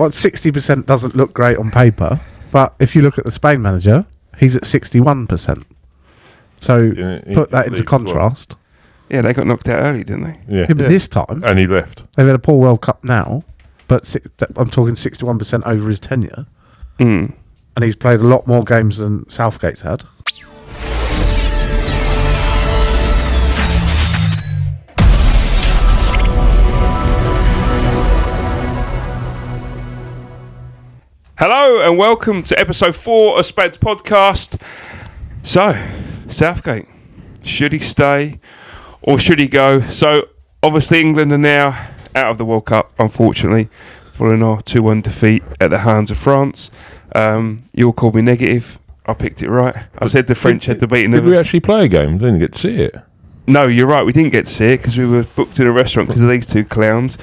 What 60% doesn't look great on paper, but if you look at the Spain manager, he's at 61%. So put that into contrast. Yeah, they got knocked out early, didn't they? Yeah. But this time, And he left. they've had a poor World Cup now, but I'm talking 61% over his tenure. Mm. And he's played a lot more games than Southgate's had. Hello and welcome to episode 4 of SPADS Podcast. So, Southgate, should he stay or should he go? So, obviously England are now out of the World Cup, unfortunately, following our 2-1 defeat at the hands of France. You all called me negative. I picked it right. I said the French had the beating. Did we actually play a game? Didn't get to see it. No, you're right. We didn't get to see it because we were booked in a restaurant because of these two clowns.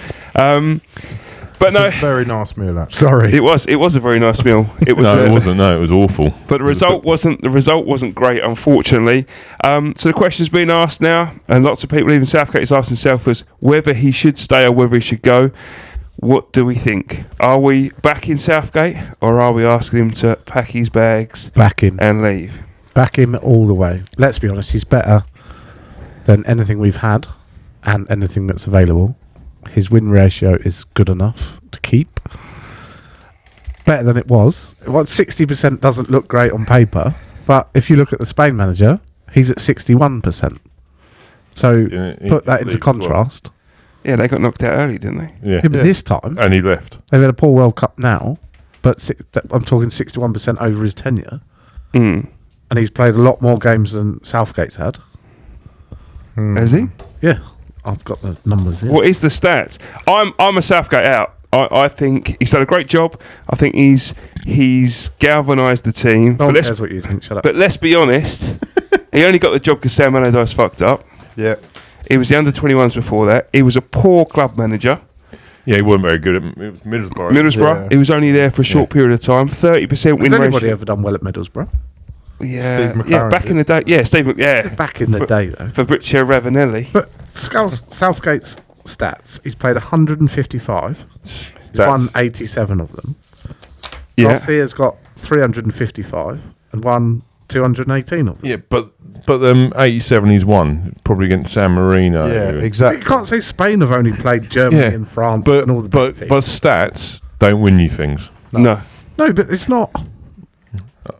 But no, very nice meal. That Sorry, it was a very nice meal. It was. No, it wasn't. No, it was awful. But the result wasn't great, unfortunately. So the question's been asked now, and lots of people, even Southgate, is asking himself as whether he should stay or whether he should go. What do we think? Are we backing Southgate, or are we asking him to pack his bags back him and leave? Back him all the way. Let's be honest, he's better than anything we've had and anything that's available. His win ratio is good enough to keep. Better than it was. What 60% doesn't look great on paper, but if you look at the Spain manager, he's at 61%. So put that into contrast. Yeah, they got knocked out early, didn't they? Yeah. But this time, And he left. they've had a poor World Cup now, but I'm talking 61% over his tenure. Mm. And he's played a lot more games than Southgate's had. Has he? Yeah, I've got the numbers here. What is the stats? I'm a Southgate out. I think he's done a great job. I think he's galvanised the team. No one cares what you think, shut up. But let's be honest, he only got the job because Sam Allardyce fucked up. Yeah. He was the under-21s before that. He was a poor club manager. Yeah, he wasn't very good at it. Was Middlesbrough. Yeah. He was only there for a short period of time. 30% win Has anybody ratio. ever done well at Middlesbrough? Yeah, Steve yeah, McLaren back in the day. Yeah, Steve. Yeah, Back in the day, though. Fabrizio Ravanelli. But Southgate's stats, he's played 155. He's won 87 of them. Yeah, Garcia's got 355 and won 218 of them. Yeah, but 87 he's won, probably against San Marino. Yeah, You exactly. can't say Spain have only played Germany Yeah, and France But and all the but big but teams. stats don't win you things. no. No, but it's not.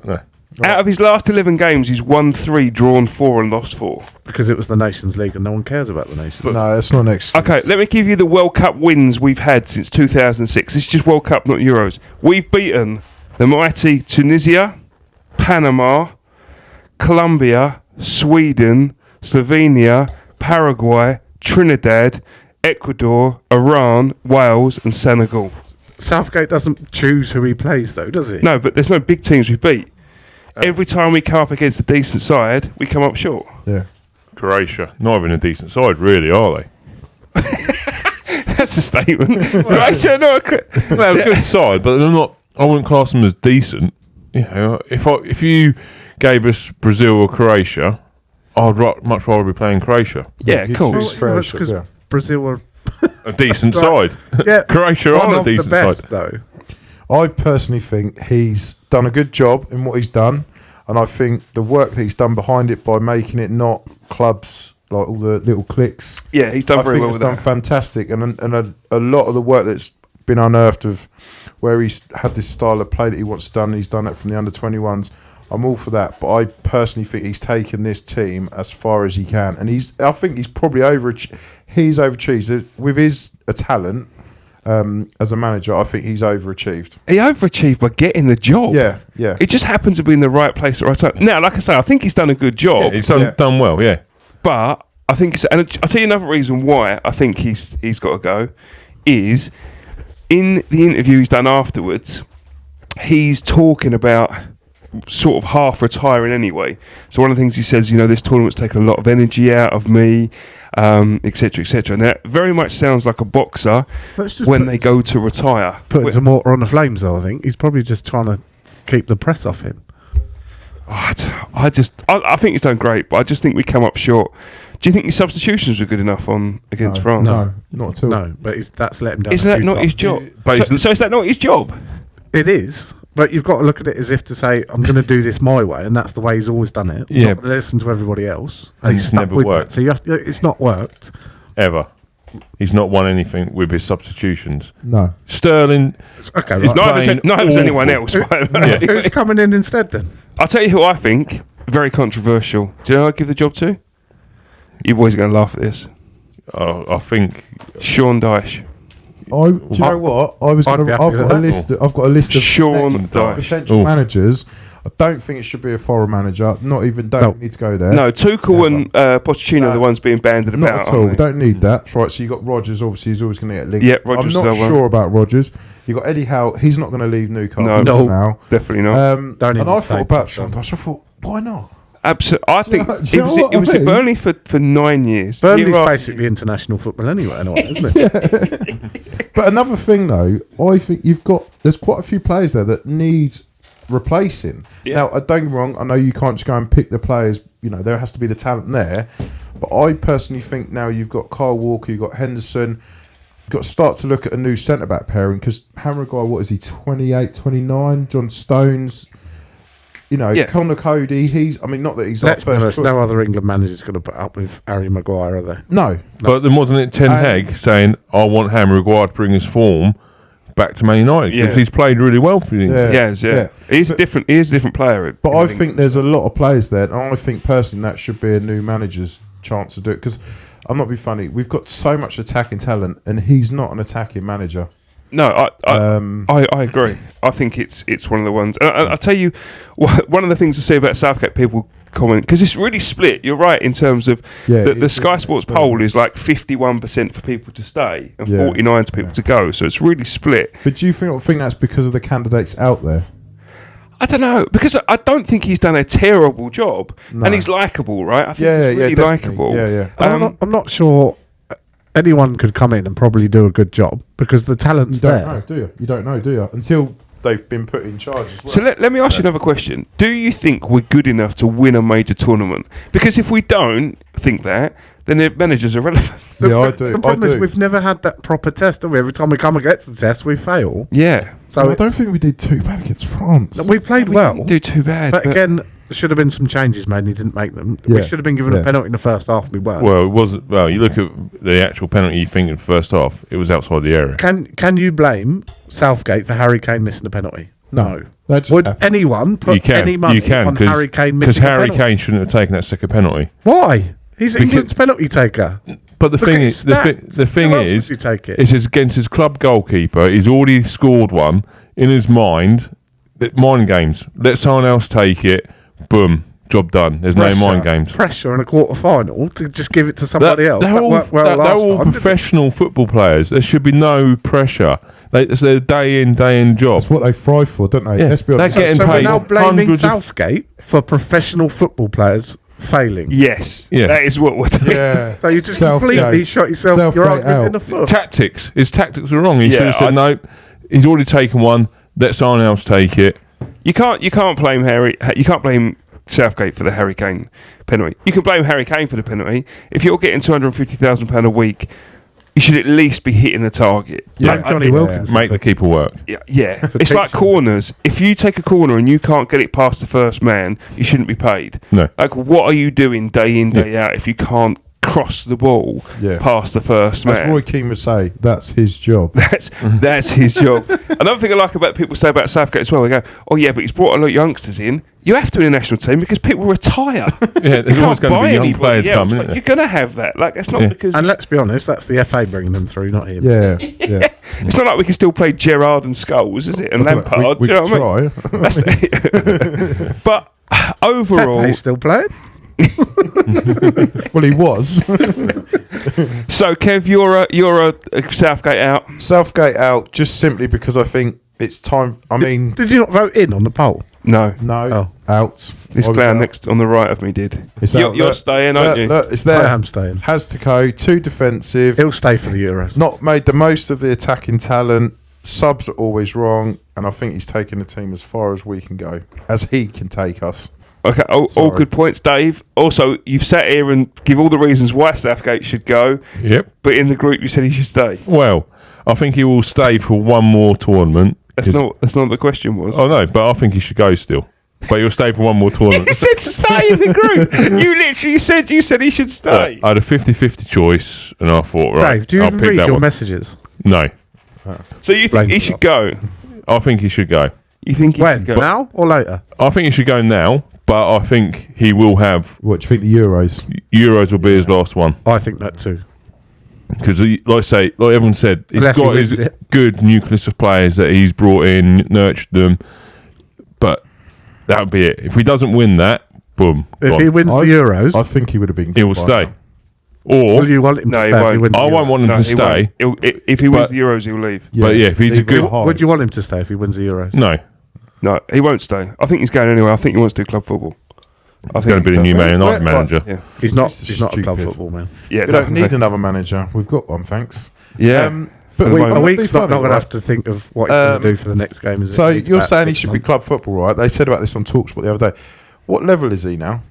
No. Out of his last 11 games, he's won 3, drawn 4, and lost 4. Because it was the Nations League and no one cares about the Nations League. No, it's not an excuse. Okay, let me give you the World Cup wins we've had since 2006. This is just World Cup, not Euros. We've beaten the mighty Tunisia, Panama, Colombia, Sweden, Slovenia, Paraguay, Trinidad, Ecuador, Iran, Wales, and Senegal. Southgate doesn't choose who he plays, though, does he? No, but there's no big teams we beat. Every time we come up against a decent side, we come up short. Yeah. Croatia, not even a decent side, really, are they? That's a statement. Croatia, no, Well, a good side, but they're not. I wouldn't class them as decent. You know, if you gave us Brazil or Croatia, I'd much rather be playing Croatia. yeah, You cool. choose Well, that's Croatia, because yeah. Brazil were A decent Right. side. yeah, Croatia one are a of the decent best, side. though. I personally think he's done a good job in what he's done, and I think the work that he's done behind it by making it not clubs like all the little cliques. Yeah, he's done I very think well it's with done that. fantastic, and a lot of the work that's been unearthed of where he's had this style of play that he wants to done. He's done it from the under-21s. I'm all for that, but I personally think he's taken this team as far as he can, and I think he's probably overachieved with his talent. As a manager, I think he's overachieved. He overachieved by getting the job. Yeah. It just happened to be in the right place at the right time. Now, like I say, I think he's done a good job. Yeah, he's done well, yeah. But I think, and I'll tell you another reason why I think he's got to go is in the interview he's done afterwards, he's talking about sort of half retiring anyway. So one of the things he says, this tournament's taken a lot of energy out of me, etc., etc. And that very much sounds like a boxer when they go to retire. Putting some water on the flames, though, I think. He's probably just trying to keep the press off him. I think he's done great, but I just think we come up short. Do you think his substitutions were good enough against France? No, not at all. No, but that's let him down. Isn't that not his job? So is that not his job? It is, but you've got to look at it as if to say, I'm going to do this my way, and that's the way he's always done it. Yeah. Not to listen to everybody else. And It's he's stuck never with worked. that. So it's not worked. Ever. He's not won anything with his substitutions. No. Sterling. Okay, He's right. not- Neither was anyone awful. else. by the way. Yeah. Who's coming in instead then? I'll tell you who I think very controversial. Do you know who I'd give the job to? You boys are going to laugh at this. I think Sean Dyche. Do you know what? I've I'd be got happy with a that. list. I've got a list of Sean next Dyche. potential Ooh. managers. I don't think it should be a foreign manager. Not even. Don't No. need to go there. No, Tuchel and Pochettino are the No. ones being banded Not about. at all. aren't they? Don't need that. Right. So you got Rodgers. Obviously, he's always going to get linked. Yeah, Rodgers I'm not is the one. sure about Rodgers. You got Eddie Howe. He's not going to leave Newcastle No. now. Definitely not. Don't And even I say thought about that. Sean Dyche. I thought, why not? Absolutely. I think do you it know was, what it was I at mean? Burnley for 9 years. Burnley's Year after- basically international football anyway, isn't it? But another thing, though, I think there's quite a few players there that need replacing. Yeah. Now, don't get me wrong, I know you can't just go and pick the players, there has to be the talent there. But I personally think now you've got Kyle Walker, you've got Henderson, you've got to start to look at a new centre-back pairing because Harry Maguire, what is he, 28, 29? John Stones, Yeah. Connor Cody, not that he's Let's be our first honest, choice. no other England manager's going to put up with Harry Maguire, are they? No. But then wasn't it Ten Hag saying, I want Harry Maguire to bring his form back to Man United because Yeah. he's played really well for you. Yeah. He has, yeah. He's a different player. But I think there's a lot of players there, and I think personally that should be a new manager's chance to do it. Because I'm not being funny, we've got so much attacking talent, and he's not an attacking manager. No, I agree. I think it's one of the ones. I'll tell you, one of the things to say about Southgate, people comment because it's really split. You're right in terms of the Sky Sports poll is like 51% for people to stay and 49% to people to go. So it's really split. But do you think that's because of the candidates out there? I don't know because I don't think he's done a terrible job, No. and he's likable, right? I think Yeah, he's really definitely. likable. Yeah. I'm not sure anyone could come in and probably do a good job because the talent's You there. don't know, do you? You don't know, do you? Until they've been put in charge as well. So let me ask you another question. Do you think we're good enough to win a major tournament? Because if we don't think that, then the manager's irrelevant. I do. The problem I is do. we've never had that proper test, have we? Every time we come against the test, we fail. Yeah. So I don't think we did too bad against France. we played We well, didn't do too bad. but again, there should have been some changes made, and he didn't make them. Yeah. We should have been given a penalty in the first half, and we weren't. Well, it wasn't. Well, you look at the actual penalty you think in the first half, it was outside the area. Can you blame Southgate for Harry Kane missing a penalty? No. That just Would happened. anyone put You can. any money You can on Harry Kane because missing a Harry penalty? Kane shouldn't have taken that second penalty. Why? He's England's penalty taker. But the Look thing at is, his stats. the thing Who else is, would you take it? it's against his club goalkeeper. He's already scored one in his mind. Mind games. Let someone else take it. Boom. Job done. There's no mind games. Pressure in a quarter final to just give it to somebody else. They're That all, worked well they're last all time, didn't it? professional football players. There should be no pressure. It's their day in, day in job. That's what they thrive for, don't they? Yeah. Let's be honest. They're getting So we're paid now blaming hundreds of- Southgate for professional football players failing. yes, Yeah. that is what we're doing. Yeah. So you just Southgate. completely shot yourself your Southgate argument in out. the foot. Tactics. His tactics were wrong. He Yeah, should have said, no, he's already taken one. Let someone else take it. You can't blame Harry. You can't blame Southgate for the Harry Kane penalty. You can blame Harry Kane for the penalty. If you're getting £250,000 a week, you should at least be hitting the target. Yeah. Like Johnny Yeah. Wilkins. Make the keeper work. Yeah. It's like teaching. corners. If you take a corner and you can't get it past the first man, you shouldn't be paid. No. Like, what are you doing day in, day out if you can't cross the ball past the first As man? Roy Keane would say, that's his job. That's his job. Another thing I like about people say about Southgate as well, they go, oh yeah, but he's brought a lot of youngsters in. You have to in the national team because people retire. Yeah, there's You always can't going to buy be young anybody players else. coming. Like, isn't you're there? going to have that. Like, it's not Yeah. because And let's be honest, that's the FA bringing them through, not him. Yeah. it's not like we can still play Gerrard and Scholes, is it? And Lampard. We do you know what I mean? try. That's it. But overall, Pepe's still playing. Well, he was. so Kev, you're a Southgate out. Southgate out just simply because I think it's time. I mean, Did you not vote in on the poll? No, no, out. this I was clown out. next on the right of me did. It's You're, out. you're Look, staying, aren't you? Look, it's there. I am staying. Has to go. Too defensive. He'll stay for the Euros. Not made the most of the attacking talent. Subs are always wrong, and I think he's taken the team as far as we can go, as he can take us. Okay, all Sorry. good points, Dave. Also, you've sat here and give all the reasons why Southgate should go, Yep. but in the group you said he should stay. Well, I think he will stay for one more tournament. That's not what the question was. Oh no, but I think he should go still. But he'll stay for one more You tournament. said to stay in the group. You literally said he should stay. I had a 50-50 choice, and I thought, right, Dave, do you I'll even pick read that your one. messages? No, So you think Blame he you. should go? I think he should go. You think he When? should go? Now or later? I think he should go now, but I think he will have What do you think the Euros? Euros will be his last one. I think that too. Because, like everyone said, he's Unless he got wins his it. good nucleus of players that he's brought in, nurtured them, but that would be it. If he doesn't win that, boom, If gone. he wins the Euros, I think he would have been. he will good by stay. now. Or, will you want him No, to he stay? If won't. he wins the I won't Euros? want him No, to he stay. won't. If he wins But- the Euros, he'll leave. But yeah, if he's a leave good- with heart. Would you want him to stay if he wins the Euros? No, No, he won't stay. I think he's going anyway. I think he wants to do club football. I he's going to be the new Man United Where- manager. Yeah, He's not. This is He's not a club stupid. football man. yeah. We don't need another manager. We've got one, thanks. Yeah. But the wait, moment. A I'll be week's not funny, going to right? have to think of what he's going to do for the next game. Is it? So He needs you're about saying he 6 should be months. club football, right? They said about this on Talksport the other day. What level is he now?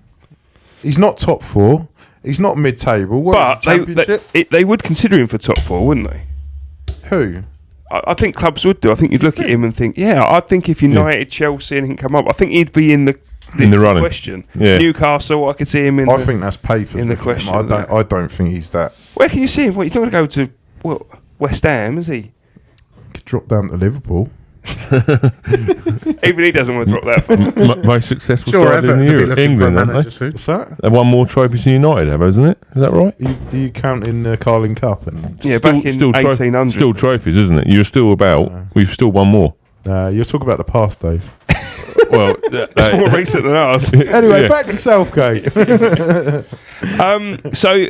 He's not top 4. He's not mid-table. What But is he, championship? they would consider him for top 4, wouldn't they? Who? I think clubs would do. I think you'd look at him and think, yeah, I think if United, Chelsea, and he come up, I think he'd be in the running. question. Yeah. Newcastle, I could see him in. I think that's papers in the looking at him. question, I don't think he's that. Where can you see him? What, he's not going to go to West Ham, is he? Could drop down to Liverpool. Even he doesn't want to drop that far. Most successful Sure, side in Everton will be Europe, looking England, for a aren't manager they? soon. What's that? They've won more trophies than United have, isn't it? Is that right? Do you count in the Carling Cup? And Yeah, back in 1800. Still trophies, isn't it? You're still about. We've still won more. you're talking about the past, Dave. Well, It's more recent than ours. Anyway, yeah. back to Southgate. So,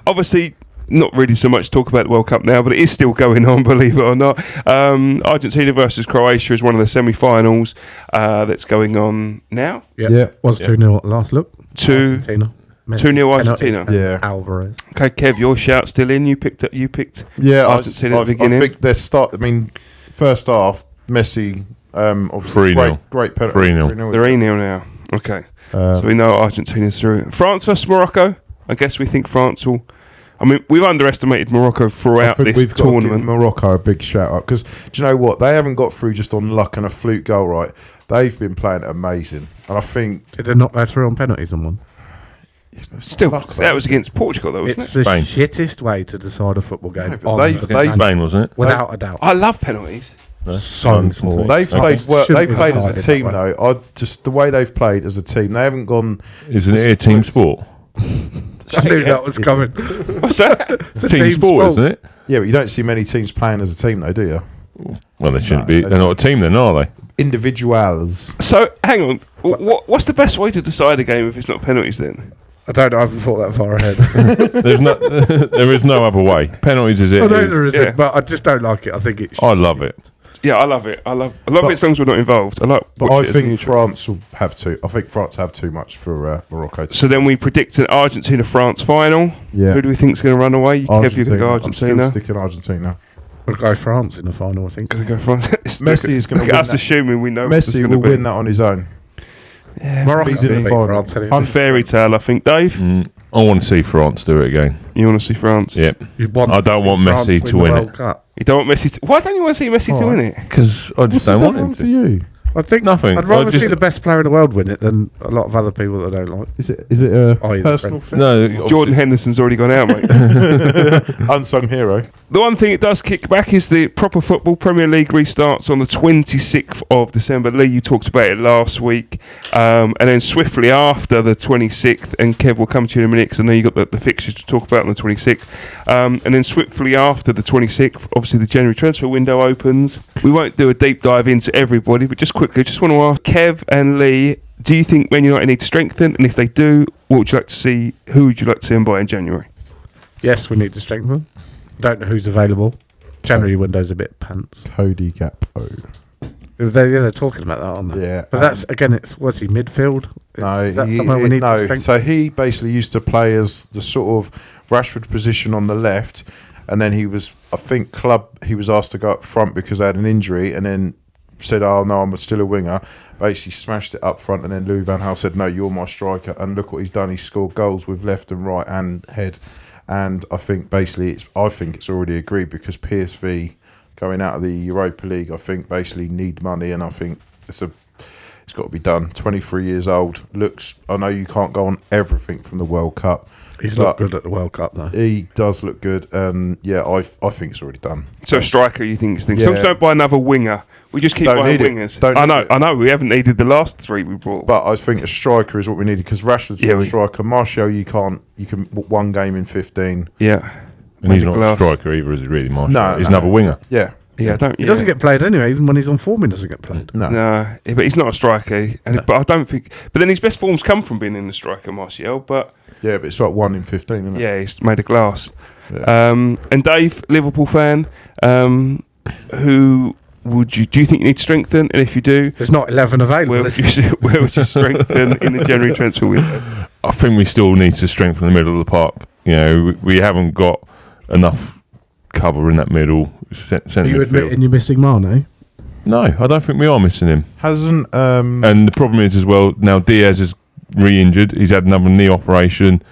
obviously, not really so much talk about the World Cup now, but it is still going on, believe it or not. Argentina versus Croatia is one of the semi-finals that's going on now. Yeah. Was 2-0 at last look. 2-0 Argentina. Messi, Argentina. penalty, Yeah. Alvarez. Okay, Kev, your shout still in. You picked Yeah, Argentina at the beginning. I think their start. I mean, first half, Messi, obviously 3-0. great penalty. 3-0. They're 3-0 now. Okay, so we know Argentina's through. France versus Morocco. I guess we think France will. I mean, we've underestimated Morocco I throughout think this we've got to give tournament. Morocco a big shout out because do you know what? They haven't got through just on luck and a fluke goal, right? They've been playing amazing, and I think Did they not go through on penalties and one? Still, luck, that was against Portugal, though, wasn't It's it? the Spain. shittest way to decide a football game. No, but on they've- the they've- planet, Spain, wasn't it? without a doubt. I love penalties. So poor. they've played well. Shouldn't They've be played as decided a team, that way. though. Just the way they've played as a team, they haven't gone. Isn't it a team sport? I knew that was coming. What's that? It's a Team sport, isn't it? Yeah, but you don't see many teams playing as a team, though, do you? Well, they shouldn't No, be. they They're not a team, then, are they? Individuals. So, hang on. What's the best way to decide a game if it's not penalties then? I don't know. I haven't thought that far ahead. There's no. There is no other way. Penalties is it. I know there isn't, Yeah. but I just don't like it. I think it's. I love it. Yeah, I love it. I love it as long as we're not involved. I like. But watching I it as think neutral. France will have to. I think France have too much for Morocco. So then we predict an Argentina-France final. Yeah. Who do we think's going to run away? Kev, you think I'm Argentina? still sticking Argentina. We'll go France in the final, I think. Going to go France. Messi is gonna Look at win us that. assuming we know. what it's Messi gonna will be. win that on his own. Morocco He's in the beat final. France anyway. A fairy tale, I think. Dave, I want to see France do it again. you want to see France? Yep. You want I to don't see want France Messi to the win World it. Cup. You don't want Messi. Why don't you want to see Messi to Oh. win it? Because I just don't want him to. you? I think Nothing. I'd rather I just- see the best player in the world win it than a lot of other people that I don't like. Is it a Oh, yeah, personal friend. thing? No, Jordan Henderson's already gone out, mate. Unsung hero. The one thing it does kick back is the proper football Premier League restarts on the 26th of December. Lee, you talked about it last week. And then swiftly after the 26th, and Kev will come to you in a minute because I know you got the fixtures to talk about on the 26th. And then swiftly after the 26th, obviously the January transfer window opens. We won't do a deep dive into everybody, but just quickly, just want to ask Kev and Lee, do you think Man United need to strengthen? And if they do, what would you like to see? Who would you like to see them buy in January? Yes, we need to strengthen. Don't know who's available. January window's a bit pants. Cody Gakpo. They're talking about that, aren't they? Yeah. But that's, again, was he midfield? No, Is that somewhere we need to strengthen? So he basically used to play as the sort of Rashford position on the left, and then he was, I think, he was asked to go up front because he had an injury, and then said, "Oh no, I'm still a winger." Basically smashed it up front, and then Louis van Gaal said, "No, you're my striker." And look what he's done. He's scored goals with left and right and head. And I think basically it's already agreed, because PSV going out of the Europa League, I think basically need money, and I think it's got to be done. 23 years old. I know you can't go on everything from the World Cup. He's looked good at the World Cup, though. He does look good, and I think it's already done. So striker, you think? Yeah. Some don't buy another winger. We just keep Don't buying need it. wingers. Don't need it. I know. We haven't needed the last 3 we brought. But I think a striker is what we needed, because Rashford's not a striker. Martial, you can one game in 15. Yeah. And he's not a striker either, is he really, Martial? No, he's another winger. Yeah. Yeah, He doesn't get played anyway. Even when he's on form, he doesn't get played. No, but he's not a striker. But I don't think. But then his best forms come from being in the striker, Martial. But yeah, but it's like 1 in 15, isn't it? yeah, he's made of glass. Yeah. And Dave, Liverpool fan, who do you think you need to strengthen? And if you do, There's not 11 available. where would you strengthen in the January transfer window? I think we still need to strengthen the middle of the park. You know, we haven't got enough cover in that middle centre Are you midfield. admitting you're missing Mane? No, I don't think we are missing him. Hasn't And the problem is as well, now Diaz is re-injured. He's had another knee operation.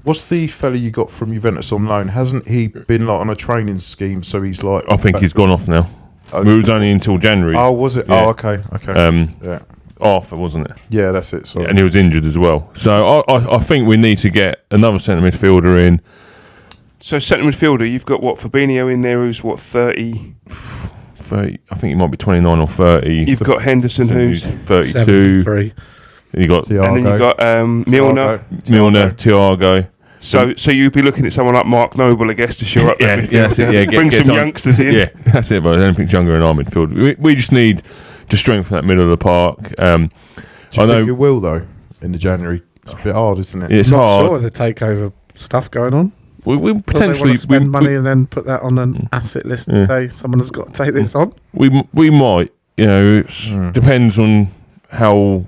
what's the fella you got from Juventus on loan? Hasn't he been like on a training scheme? So he's like, I think he's gone off now. Oh, It was only until January. Oh, was it? Yeah. Oh, okay. Yeah, Arthur, wasn't it? yeah, that's it. Sorry. And he was injured as well. So I think we need to get another centre midfielder in. So centre midfielder, you've got what, Fabinho in there, who's what, 30? 30, I think he might be 29 or 30. You've got Henderson, who's 32. 73. You got Thiago. and then you've got Milner. Milner, Thiago. So you'd be looking at someone like Mark Noble, I guess, to shore up that midfield. that's it, yeah, Bring get some youngsters in. Yeah, that's it. But I don't think younger in our midfield. We just need to strengthen that middle of the park. Do you I know think you will though in the January? It's a bit hard, isn't it? it's Not hard. sure of the takeover stuff going on. We They potentially want to spend money and then put that on an asset list and say someone has got to take this on. we might. You know, it depends on how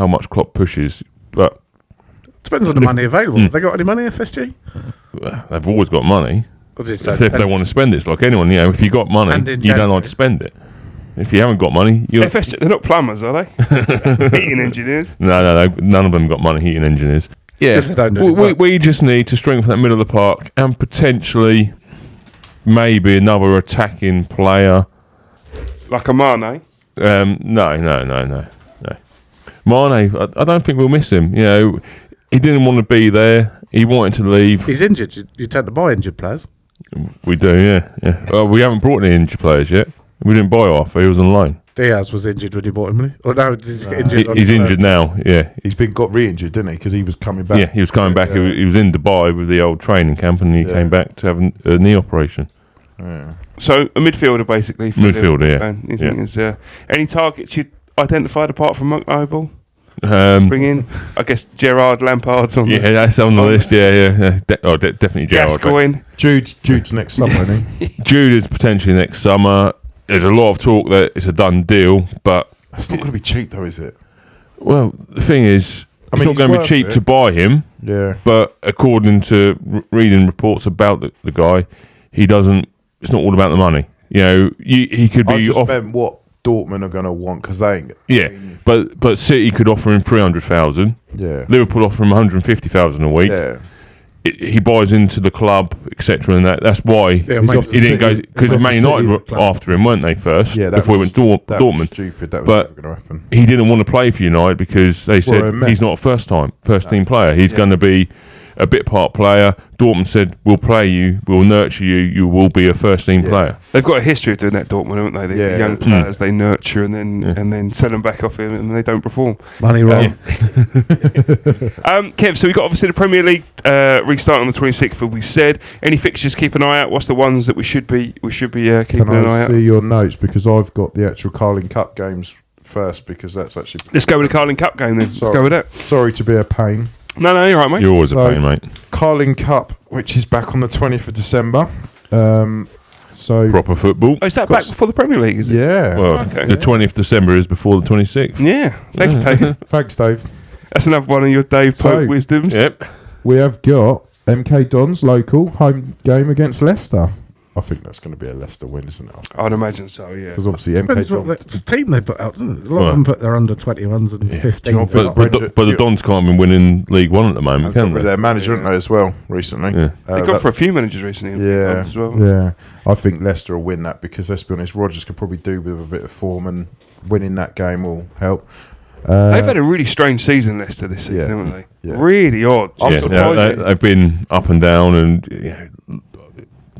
much Klopp pushes, but Depends on the money available. Have they got any money, FSG? they've always got money. Or just If they want to spend it, it's like anyone. You know, if you got money, And in you don't January. like to spend it. If you haven't got money, you FSG, they're not plumbers, are they? Heating engineers. no, none of them got money. Heating engineers. Yeah, Yes, they don't do any work. we just need to strengthen that middle of the park and potentially maybe another attacking player. Like a Mane. No. Mane, I don't think we'll miss him. You know, he didn't want to be there. He wanted to leave. He's injured. You tend to buy injured players. We do, yeah. Well, we haven't brought any injured players yet. We didn't buy Arthur. He was on loan. Diaz was injured when you bought him, wasn't he? Or no, did he get injured? on He's his injured now. Yeah, He's got re-injured, didn't he? Because he was coming back. yeah. He was coming back. Yeah. He was in Dubai with the old training camp, and he came back to have a knee operation. Yeah. So a midfielder, basically. For Midfielder, Liverpool yeah. fan. You Yeah. think there's, any targets you identified apart from Mark Noble? Um, Bring in, I guess, Gerrard, Lampard's on yeah, the that's on the list. Yeah. Definitely Gerrard. Gascoigne. Jude's next summer, isn't he? Jude is potentially next summer. There's a lot of talk that it's a done deal, but That's not going to be cheap, though, is it? well, the thing is, I it's mean, not he's going to be worth cheap it. to buy him. Yeah. But according to reading reports about the guy, he doesn't. It's not all about the money. You know, he could I be just off. meant what Dortmund are going to want, because they ain't. Yeah, but City could offer him 300,000. Yeah. Liverpool offer him 150,000 a week. Yeah. He buys into the club, etc. And that's why Yeah, He's mate, off to he didn't go, City. because He's off Man to United City were club. after him, weren't they? First, Yeah, that before was, he went that Dortmund. was stupid. That was But- never going to happen. He didn't want to play for United because they said a mess. he's not a first team player. He's going to be a bit part player. Dortmund said, "We'll play you, we'll nurture you. You will be a first team player." They've got a history of doing that, Dortmund, haven't they? The Yeah. young players they nurture and then sell them back off him and they don't perform. money wrong. Kev, so we've got obviously the Premier League restarting on the 26th, as we said. Any fixtures keep an eye out? What's the ones that we should be keeping Can an eye I out? see your notes? Because I've got the actual Carling Cup games first, because that's actually... Let's go with the Carling Cup game then. Sorry. Let's go with that. Sorry to be a pain. No, you're right, mate. You're always So- a pain, mate. Carling Cup, which is back on the 20th of December. So, Proper football. Oh, is that back before the Premier League, is it? yeah. Well, Okay. the 20th December is before the 26th. Yeah. Thanks, Dave. Thanks, Dave. That's another one of your Dave Pope So- wisdoms. Yep. We have got MK Dons local home game against Leicester. I think that's going to be a Leicester win, isn't it? I'd imagine so, yeah. Because obviously Depends MK what the team they put out, doesn't it? A lot of them put their under 21s and 15s. But the Dons can't be winning League One at the moment, can they? Their manager, haven't they, as well, recently? Yeah. They've gone for a few managers recently. As well. Yeah. I think Leicester will win that because, let's be honest, Rodgers could probably do with a bit of form, and winning that game will help. They've had a really strange season, Leicester, this season, haven't they? Yeah. Really odd. I'm surprised. They've been up and down, and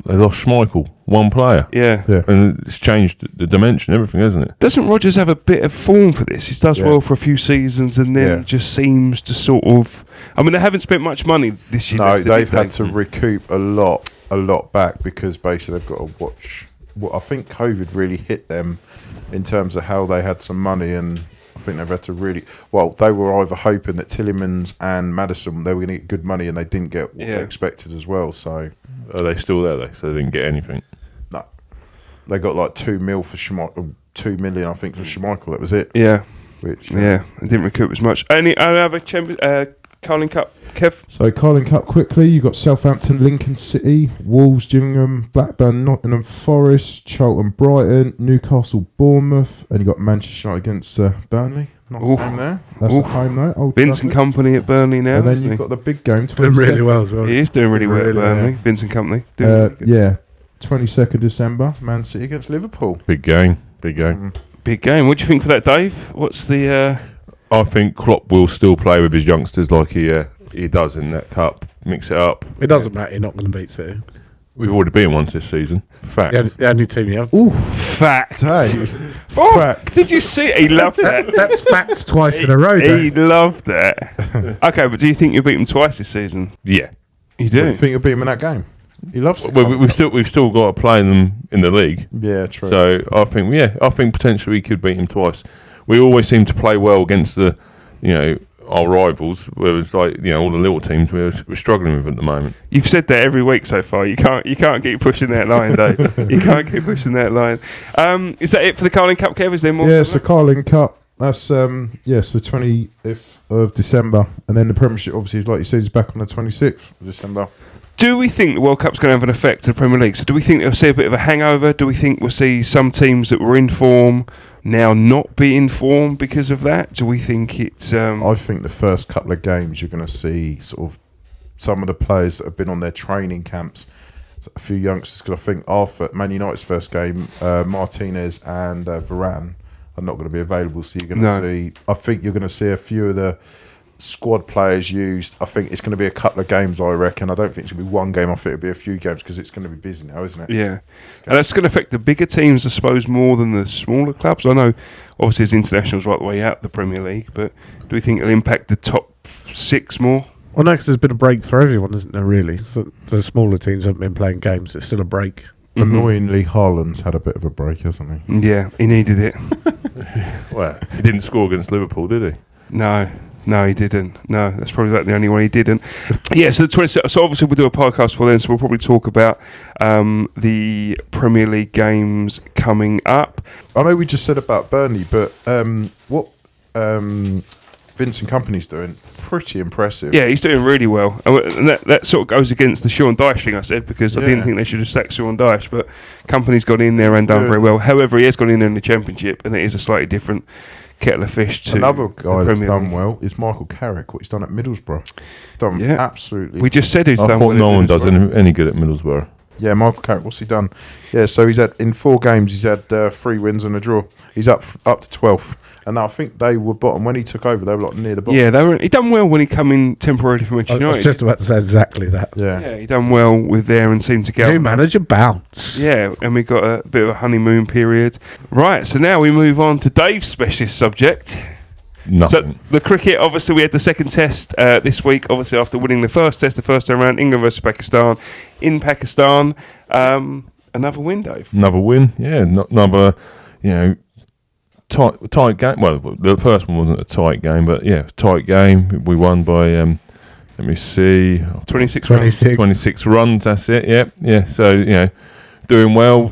they lost Schmeichel, one player. Yeah. And it's changed the dimension, everything, hasn't it? Doesn't Rodgers have a bit of form for this? He does well for a few seasons and then just seems to sort of... I mean, they haven't spent much money this year. No, they've had to recoup a lot back because basically they've got to watch... Well, I think COVID really hit them in terms of how they had some money, and I think they've had to really... Well, they were either hoping that Tielemans and Maddison, they were going to get good money, and they didn't get what they expected as well, so... Are they still there, though? So they didn't get anything? No. They got like 2 million for Schmeichel, 2 million, I think, for Schmeichel. That was it. Yeah. Which they didn't recoup as much. Any other Carling Cup, Kev? So Carling Cup quickly. You got Southampton, Lincoln City, Wolves, Gillingham, Blackburn, Nottingham Forest, Charlton, Brighton, Newcastle, Bournemouth, and you got Manchester United against Burnley. Nice game there. That's at home though. Old Vincent Trafford. Company at Burnley now. And then you've got the big game. Doing really well as well. He is doing really well at Burnley. Yeah. Vincent Company. Really good. 22nd December, Man City against Liverpool. Big game. Big game. Big game. What do you think for that, Dave? What's the... I think Klopp will still play with his youngsters like he does in that cup. Mix it up. It doesn't matter. You're not going to beat City. We've already been once this season. Fact. The only team you have. Ooh, fact. Hey. Fact. Did you see? He loved that. That's facts twice in a row. He loved that. Okay, but do you think you'll beat him twice this season? Yeah. You do? Do you think you'll beat him in that game? He loves it. Well, we've still got to play them in the league. Yeah, true. So I think potentially we could beat him twice. We always seem to play well against our rivals, whereas all the little teams we're struggling with at the moment. You've said that every week so far. You can't keep pushing that line, Dave. You can't keep pushing that line. Is that it for the Carling Cup, Kev? Is there more? Yeah, it's the Carling Cup. That's the 20th of December, and then the Premiership, obviously, like you said, is back on the 26th of December. Do we think the World Cup's going to have an effect to the Premier League? So do we think we'll see a bit of a hangover? Do we think we'll see some teams that were in form now not be in form because of that? Do we think it's... I think the first couple of games you're going to see sort of some of the players that have been on their training camps, a few youngsters, because I think after Man United's first game, Martinez and Varane are not going to be available, so you're going to see... I think you're going to see a few of the squad players used. I think it's going to be a couple of games, I reckon. I don't think it's going to be one game. I think it'll be a few games because it's going to be busy now, isn't it? Yeah. And that's going to affect the bigger teams, I suppose, more than the smaller clubs. I know, obviously, there's internationals right the way out the Premier League, but do we think it'll impact the top 6 more? Well, no, because there's been a break for everyone, isn't there, really? So the smaller teams haven't been playing games. It's still a break. Annoyingly, Haaland's had a bit of a break, hasn't he? Yeah, he needed it. Well, he didn't score against Liverpool, did he? No, he didn't. No, that's probably the only one he didn't. Yeah, so the 26th. So obviously we'll do a podcast for then. So we'll probably talk about the Premier League games coming up. I know we just said about Burnley, but what Vincent Kompany's doing, pretty impressive. Yeah, he's doing really well, and that sort of goes against the Sean Dyche thing I said, because I didn't think they should have sacked Sean Dyche, but Kompany's got in there and done very well. However, he has gone in the Championship, and it is a slightly different kettle of fish to another guy that's done League. well is Michael Carrick. What he's done at Middlesbrough, he's done absolutely. We just said he's I done thought well. no one does any good at Middlesbrough. Yeah, Michael Carrick. What's he done? Yeah, so he's had in 4 games. He's had 3 wins and a draw. He's up to 12th, and I think they were bottom when he took over. They were like near the bottom. Yeah, he done well when he come in temporarily from Manchester United. I was just about to say exactly that. Yeah, he done well with there and seemed to get New manager bounce. Yeah, and we got a bit of a honeymoon period. Right, so now we move on to Dave's specialist subject. Nothing. So the cricket, obviously, we had the second test this week. Obviously, after winning the first test, the first time around, England versus Pakistan in Pakistan. Another win, Dave. Another win, yeah. Another, tight game. Well, the first one wasn't a tight game, but yeah, tight game. We won by let me see, 26 runs. 26 runs. That's it. Yeah. So doing well.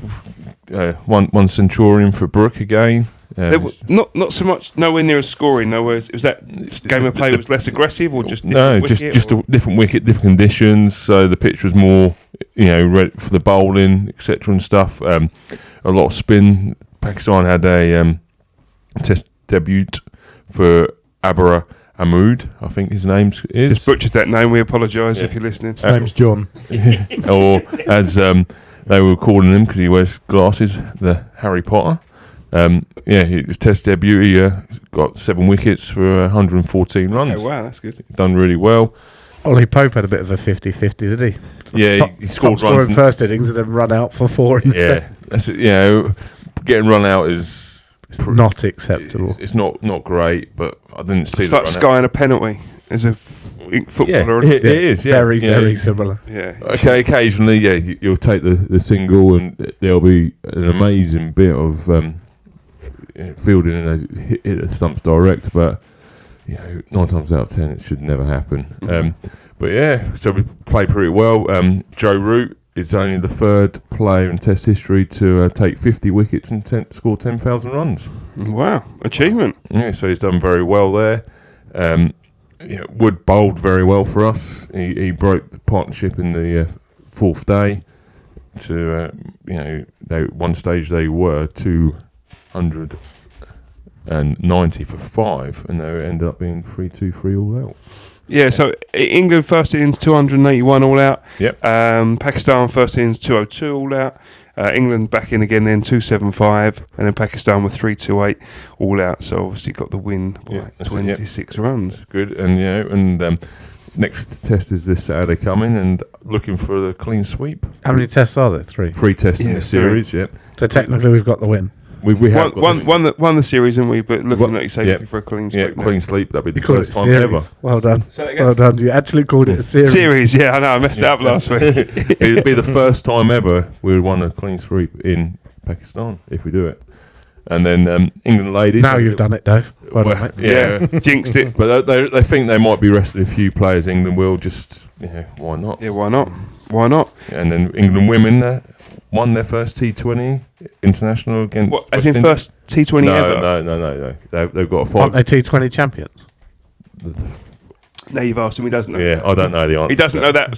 One centurion for Brook again. Not so much nowhere near as scoring. Nowhere. Was that game of play was less aggressive, or just just a different wicket, different conditions. So the pitch was more, ready for the bowling, etc. and stuff. A lot of spin. Pakistan had a Test debut for Abra Ahmood, I think his name is. Just butchered that name. We apologise if you're listening. His name's John. Or as they were calling him because he wears glasses, the Harry Potter. His Test debut, he got 7 wickets for 114 runs. Oh, wow, that's good. Done really well. Ollie Pope had a bit of a 50-50, did he? Yeah, he scored top runs in first innings and then run out for 4 in the Yeah, second. that's it. Getting run out is Not acceptable. It's not great, but I didn't see. It's like skying a penalty as a footballer. Yeah, it is. Yeah. Very similar. Yeah. Okay, occasionally, you'll take the single, and there'll be an amazing bit of fielding and hit the stumps direct, but 9 times out of 10 it should never happen. So we played pretty well. Joe Root is only the 3rd player in Test history to take 50 wickets and score 10,000 runs. Wow, achievement. Yeah, so he's done very well there. Wood bowled very well for us. He broke the partnership in the 4th day. To one stage they were 290 for 5, and they ended up being 3-2-3 all out. Yeah, so England first innings 281 all out. Yep. Pakistan first innings 202 all out. England back in again then 275, and then Pakistan with 328 all out. So obviously got the win by 26 runs. That's good, and next test is this Saturday coming, and looking for the clean sweep. How many tests are there? 3. 3 tests in the series. 3. Yeah. So technically we've got the win. We have won the series, and we but looking like you say looking for a clean sweep. Yeah, clean sweep. That'd be the You call it first time series. ever. Well done. Say that again? Well done. You actually called it a series. Series, yeah, I know. I messed it up last week. It'd be the first time ever we won a clean sweep in Pakistan if we do it. And then England ladies. Now you've done it, Dave. Well done, mate. Yeah, jinxed it. But they think they might be resting a few players. England will just, why not? Yeah, why not? Why not? And then England women won their first T20 international against. What, as in first T20 ever? No. They've got a 5. Aren't they T20 champions? Now you've asked him, he doesn't know. Yeah, I don't know the answer. He doesn't know that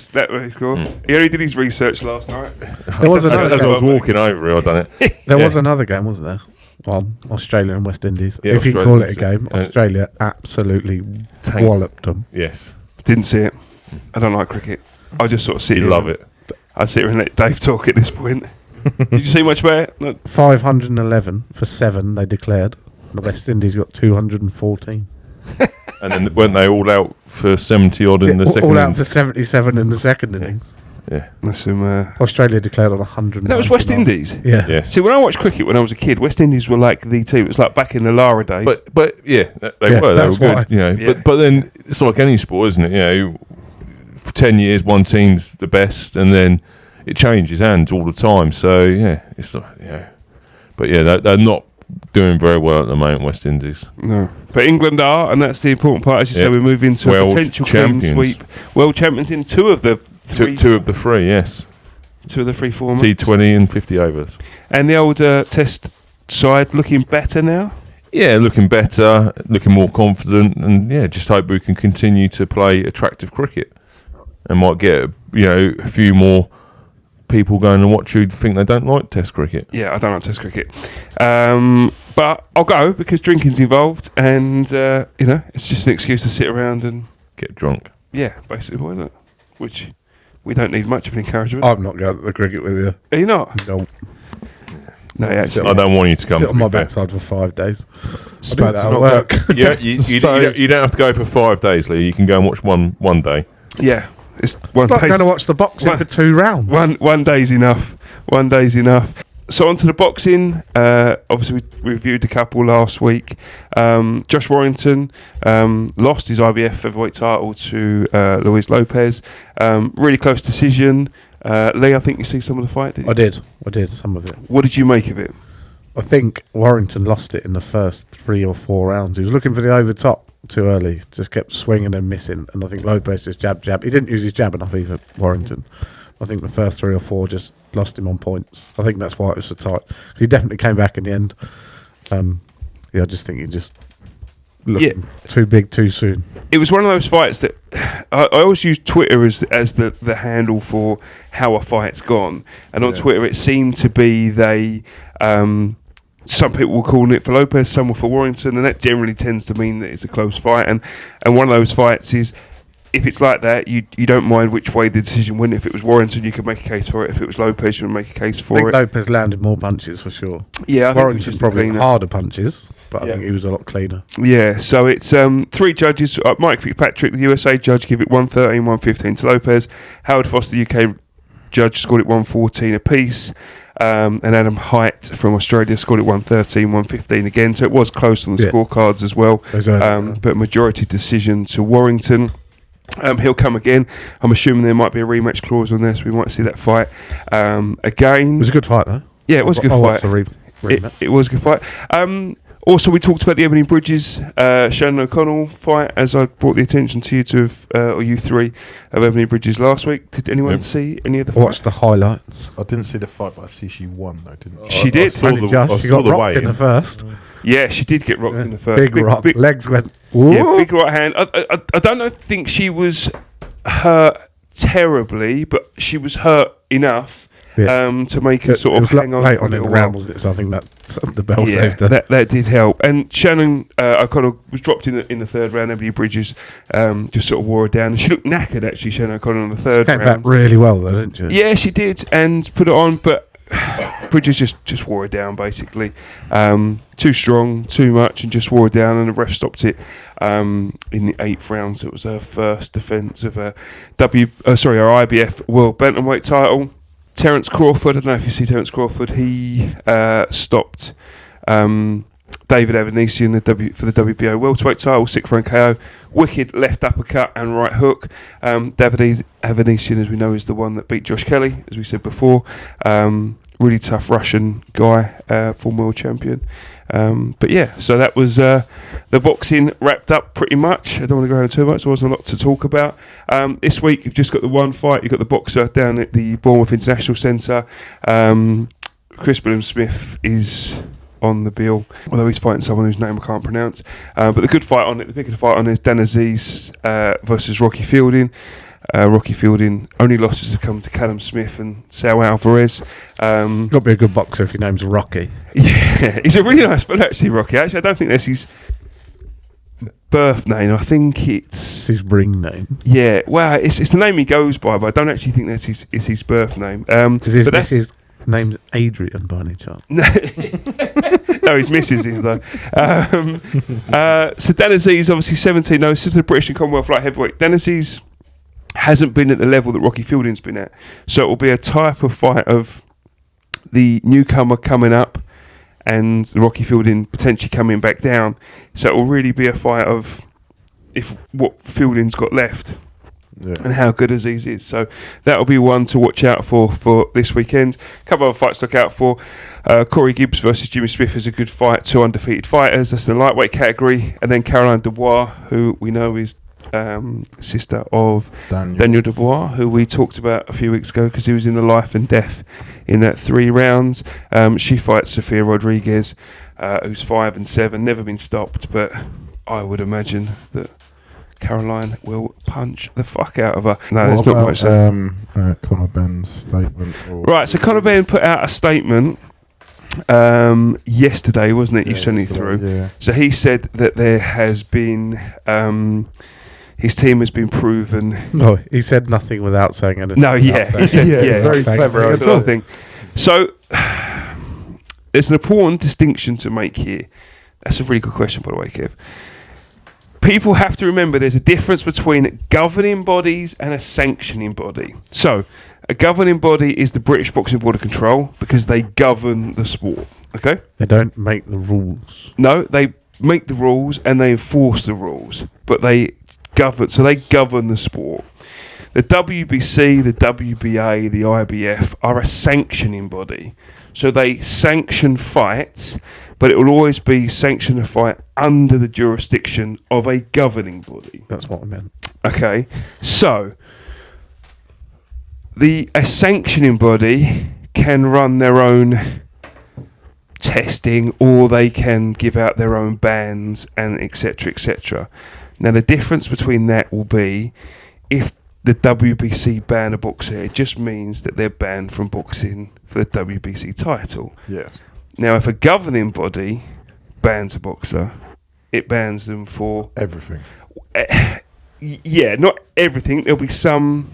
score. He only did his research last night. There was As another I was game. walking over it, I done it. There was another game, wasn't there? Australia and West Indies. Yeah, if you Australia call it a game, and Australia absolutely tanked. walloped them. Yes. Didn't see it. I don't like cricket. I just sort of sit You here. love it. I sit here and let Dave talk at this point. Did you see much about it? No. 511 for 7 they declared. The West Indies got 214. And then weren't they all out for 70 odd in the second All out innings? for 77 in the second innings. Yeah. That's some, Australia declared on 100. that was West Indies. Yeah. Yes. See, when I watched cricket when I was a kid, West Indies were like the team. It was like back in the Lara days. But yeah, they Yeah, were that's good. why. Yeah. But then it's like any sport, isn't it? For 10 years, one team's the best, and then it changes hands all the time. So yeah, it's But yeah, they're not doing very well at the moment, West Indies. no. But England are, and that's the important part. As you say, we're moving to World a potential clean champions. sweep. World champions in 2 of the 3. Two of the 3, yes. 2 of the 3 formats. T20 and 50 overs. And the old Test side looking better now. Yeah, looking better, looking more confident, and just hope we can continue to play attractive cricket, and might get a few more people going and watch who think they don't like Test cricket. Yeah, I don't like Test cricket, but I'll go because drinking's involved, and it's just an excuse to sit around and Get drunk. yeah, basically, why not? Which we don't need much of an encouragement. I'm not going to the cricket with you. Are you not? No. No, actually. I don't want you to come. Sit to on be my fair. backside for 5 days. Spads that are at not work. that- Yeah, you don't have to go for 5 days, Lee. You can go and watch one day. Yeah, it's one I'm not day. going to watch the boxing One- for 2 rounds. One day's enough. One day's enough. So on to the boxing. Obviously, we reviewed a couple last week. Josh Warrington lost his IBF featherweight title to Luis Lopez. Really close decision. Lee, I think you see some of the fight, did you? I did some of it. What did you make of it? I think Warrington lost it in the first 3 or 4 rounds. He was looking for the over top too early, just kept swinging and missing. And I think Lopez just jab. He didn't use his jab enough either, Warrington. I think the first 3 or 4 just lost him on points. I think that's why it was so tight. He definitely came back in the end. Yeah, I just think he just looked too big too soon. It was one of those fights that I always use Twitter as the handle for how a fight's gone. And on Twitter, it seemed to be some people were calling it for Lopez, some were for Warrington, and that generally tends to mean that it's a close fight. And one of those fights is, if it's like that, you don't mind which way the decision went. If it was Warrington, you could make a case for it. If it was Lopez, you would make a case for I think it. Lopez landed more punches for sure. Yeah, I Warrington think probably cleaner. harder punches, but I think he was a lot cleaner. Yeah, so it's 3 judges. Mike Fitzpatrick, the USA judge, give it 113, 115 to Lopez. Howard Foster, the UK judge, scored it 114 apiece. And Adam Height from Australia scored it 113, 115 again. So it was close on the scorecards as well. But majority decision to Warrington. He'll come again. I'm assuming there might be a rematch clause on this. We might see that fight again. It was a good fight, though. Yeah, it was a good fight. It was a good fight. Also, we talked about the Ebony Bridges, Shannon O'Connell fight, as I brought the attention to you or you three, of Ebony Bridges last week. Did anyone see any of the fight? Watch the highlights. I didn't see the fight, but I see she won, though, didn't She did. She got rocked in the first. Yeah, she did get rocked in the first. Big rock. Legs went... Whoa. Yeah, big right hand. I don't think she was hurt terribly, but she was hurt enough to make her sort of hang on. Late on in the round, wasn't it? So I think that's the bell saved her. That did help. And Shannon O'Connell was dropped in the third round. Ebony Bridges just sort of wore her down. And she looked knackered, actually, Shannon O'Connell, in the third round. Came back really well, though, didn't she? Yeah, she did, and put it on, but Bridges just wore her down, basically. Too strong, too much, and just wore her down, and the ref stopped it in the 8th round. So it was her first defence of her IBF World Bantamweight title. Terence Crawford, I don't know if you see Terence Crawford, he stopped David Avanesian for the WBO welterweight title, 6th round KO, wicked left uppercut and right hook. David Avanesian, as we know, is the one that beat Josh Kelly, as we said before. Really tough Russian guy, former world champion. But yeah, so that was the boxing wrapped up pretty much. I don't want to go on too much. There wasn't a lot to talk about. This week, you've just got the one fight. You've got the boxer down at the Bournemouth International Centre. Chris Billam-Smith is on the bill, although he's fighting someone whose name I can't pronounce. But the good fight on it, the biggest fight on it is Dan Aziz versus Rocky Fielding. Rocky Fielding only losses have come to Callum Smith and Sal Alvarez. Got to be a good boxer if your name's Rocky. Yeah, he's a really nice fella, actually, Rocky. Actually, I don't think that's his birth name. I think it's his ring name. Yeah, well, it's the name he goes by, but I don't actually think that's his birth name. His name's Adrian, by any chance? No, his missus is, though. So Dan Aziz, obviously 17. No, this is the British and Commonwealth light heavyweight. Dan Aziz hasn't been at the level that Rocky Fielding's been at. So it will be a type of fight of the newcomer coming up and Rocky Fielding potentially coming back down. So it will really be a fight of what Fielding's got left and how good Aziz is. So that will be one to watch out for this weekend. A couple of fights to look out for. Corey Gibbs versus Jimmy Smith is a good fight. 2 undefeated fighters. That's in the lightweight category. And then Caroline Dubois, who we know is sister of Daniel Dubois, who we talked about a few weeks ago because he was in the life and death in that 3 rounds. She fights Sofia Rodriguez, who's 5-7, never been stopped, but I would imagine that Caroline will punch the fuck out of her. No, there's not much. Conor Benn's statement. Right, so Conor Benn put out a statement yesterday, wasn't it? You sent it through. Yeah. So he said that there has been his team has been proven. No, he said nothing without saying anything. No, he said very clever. Thing. So there's an important distinction to make here. That's a really good question, by the way, Kev. People have to remember there's a difference between governing bodies and a sanctioning body. So a governing body is the British Boxing Board of Control because they govern the sport. Okay? They don't make the rules. No, they make the rules and they enforce the rules, but they govern. So they govern the sport. The WBC, the WBA, the IBF are a sanctioning body. So they sanction fights, but it will always be sanction a fight under the jurisdiction of a governing body. That's what I meant. Okay, so a sanctioning body can run their own testing, or they can give out their own bans and etc. etc. Now the difference between that will be if the WBC ban a boxer, it just means that they're banned from boxing for the WBC title. Yes. Now if a governing body bans a boxer, it bans them for Everything. Yeah, not everything. There'll be some.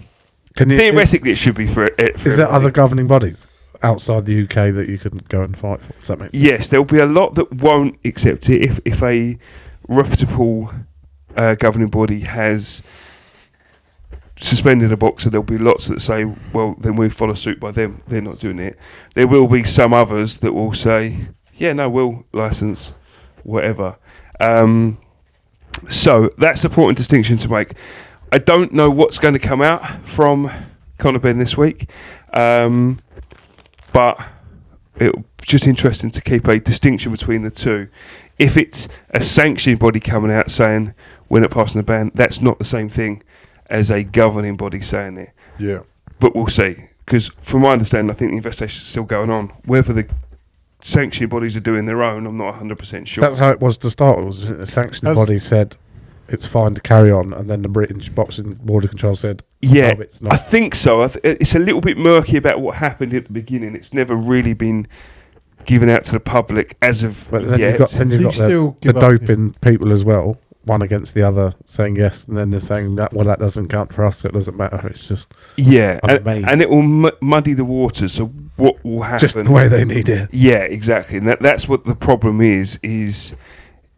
Theoretically, it should be for. Is there other governing bodies outside the UK that you can go and fight for? Does that make sense? Yes, there'll be a lot that won't accept it. If a reputable governing body has suspended a boxer, there'll be lots that say, well, then we follow suit by them. They're not doing it. There will be some others that will say, yeah, no, we'll license whatever. So that's an important distinction to make. I don't know what's going to come out from Conor Benn this week, but it's just interesting to keep a distinction between the two. If it's a sanctioning body coming out saying we're not passing the ban, that's not the same thing as a governing body saying it. Yeah. But we'll see, because from my understanding, I think the investigation is still going on. Whether the sanctioning bodies are doing their own, I'm not 100% sure. That's how it was to start. Was the sanctioning body said it's fine to carry on, and then the British Boxing Board of Control said, yeah, no, it's not. I think so. It's a little bit murky about what happened at the beginning. It's never really been given out to the public as of But then yet. you've got the doping people as well, one against the other, saying yes, and then they're saying that, well, that doesn't count for us, so it doesn't matter. It's just and it will muddy the waters. So what will happen? just the way they need it. Yeah, exactly. And that's what the problem is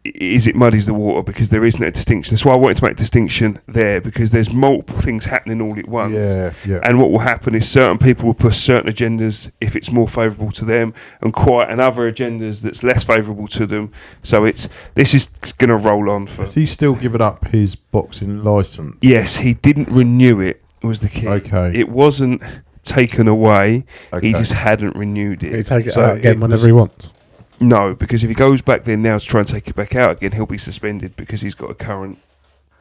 it muddies the water because there isn't a distinction. That's why I wanted to make a distinction there, because there's multiple things happening all at once. Yeah. And what will happen is certain people will push certain agendas if it's more favourable to them, and other agendas that's less favourable to them. So this is going to roll on for. Has he still given up his boxing licence? Yes, he didn't renew it. Was the key. Okay. It wasn't taken away. Okay. He just hadn't renewed it. He take it out again whenever he wants. No, because if he goes back there now to try and take it back out again, he'll be suspended because he's got a current.